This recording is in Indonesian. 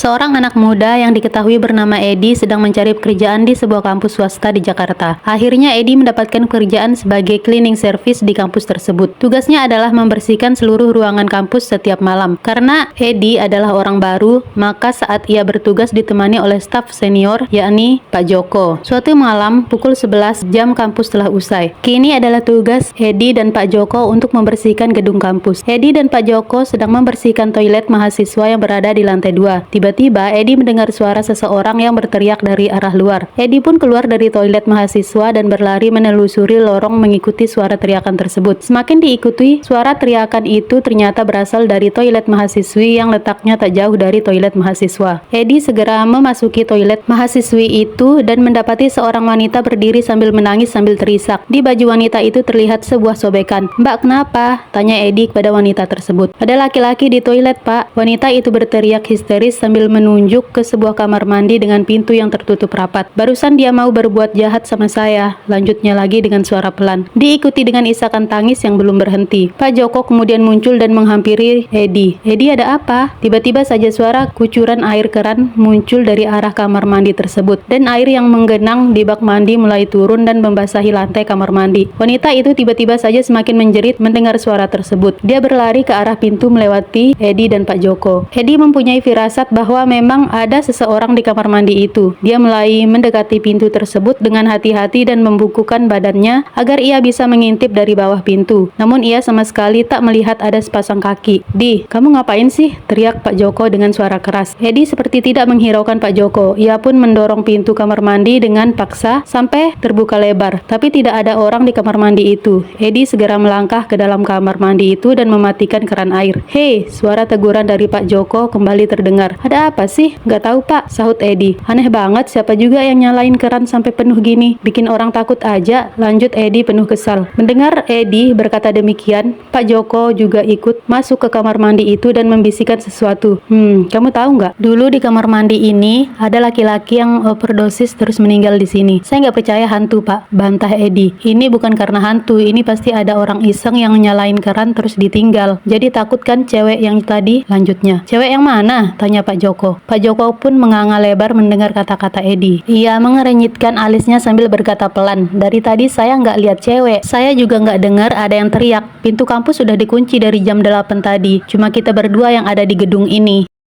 Seorang anak muda yang diketahui bernama Edi sedang mencari pekerjaan di sebuah kampus swasta di Jakarta. Akhirnya Edi mendapatkan pekerjaan sebagai cleaning service di kampus tersebut. Tugasnya adalah membersihkan seluruh ruangan kampus setiap malam. Karena Edi adalah orang baru, maka saat ia bertugas ditemani oleh staf senior, yakni Pak Joko. Suatu malam, pukul 11 jam kampus telah usai. Kini adalah tugas Edi dan Pak Joko untuk membersihkan gedung kampus. Edi dan Pak Joko sedang membersihkan toilet mahasiswa yang berada di lantai 2. Tiba-tiba Edi mendengar suara seseorang yang berteriak dari arah luar. Edi pun keluar dari toilet mahasiswa dan berlari menelusuri lorong mengikuti suara teriakan tersebut. Semakin diikuti, suara teriakan itu ternyata berasal dari toilet mahasiswi yang letaknya tak jauh dari toilet mahasiswa. Edi segera memasuki toilet mahasiswi itu dan mendapati seorang wanita berdiri sambil menangis sambil terisak. Di baju wanita itu terlihat sebuah sobekan. "Mbak, kenapa?" tanya Edi kepada wanita tersebut. "Ada laki-laki di toilet, Pak." Wanita itu berteriak histeris sambil menunjuk ke sebuah kamar mandi dengan pintu yang tertutup rapat. "Barusan dia mau berbuat jahat sama saya," lanjutnya lagi dengan suara pelan, diikuti dengan isakan tangis yang belum berhenti. Pak Joko kemudian muncul dan menghampiri Edi. "Edi, ada apa?" Tiba-tiba saja suara kucuran air keran muncul dari arah kamar mandi tersebut, dan air yang menggenang di bak mandi mulai turun dan membasahi lantai kamar mandi. Wanita itu tiba-tiba saja semakin menjerit mendengar suara tersebut. Dia berlari ke arah pintu melewati Edi dan Pak Joko. Edi mempunyai firasat bahwa memang ada seseorang di kamar mandi itu. Dia mulai mendekati pintu tersebut dengan hati-hati dan membukukan badannya agar ia bisa mengintip dari bawah pintu. Namun ia sama sekali tak melihat ada sepasang kaki. "Di, kamu ngapain sih?" teriak Pak Joko dengan suara keras. Edi seperti tidak menghiraukan Pak Joko. Ia pun mendorong pintu kamar mandi dengan paksa sampai terbuka lebar. Tapi tidak ada orang di kamar mandi itu. Edi segera melangkah ke dalam kamar mandi itu dan mematikan keran air. "Hei!" suara teguran dari Pak Joko kembali terdengar. "Ada apa sih?" "Nggak tahu, Pak," sahut Edi. "Aneh banget, siapa juga yang nyalain keran sampai penuh gini? Bikin orang takut aja," lanjut Edi penuh kesal. Mendengar Edi berkata demikian, Pak Joko juga ikut masuk ke kamar mandi itu dan membisikkan sesuatu. Kamu tahu nggak? Dulu di kamar mandi ini ada laki-laki yang overdosis terus meninggal di sini. Saya nggak percaya hantu, Pak," bantah Edi. "Ini bukan karena hantu, ini pasti ada orang iseng yang nyalain keran terus ditinggal. Jadi takut kan cewek yang tadi?" lanjutnya. "Cewek yang mana?" tanya Pak Joko. Pak Joko pun menganga lebar mendengar kata-kata Edi. Ia mengerenyitkan alisnya sambil berkata pelan, "Dari tadi saya nggak lihat cewek. Saya juga nggak dengar ada yang teriak. Pintu kampus sudah dikunci dari jam 8 tadi. Cuma kita berdua yang ada di gedung ini."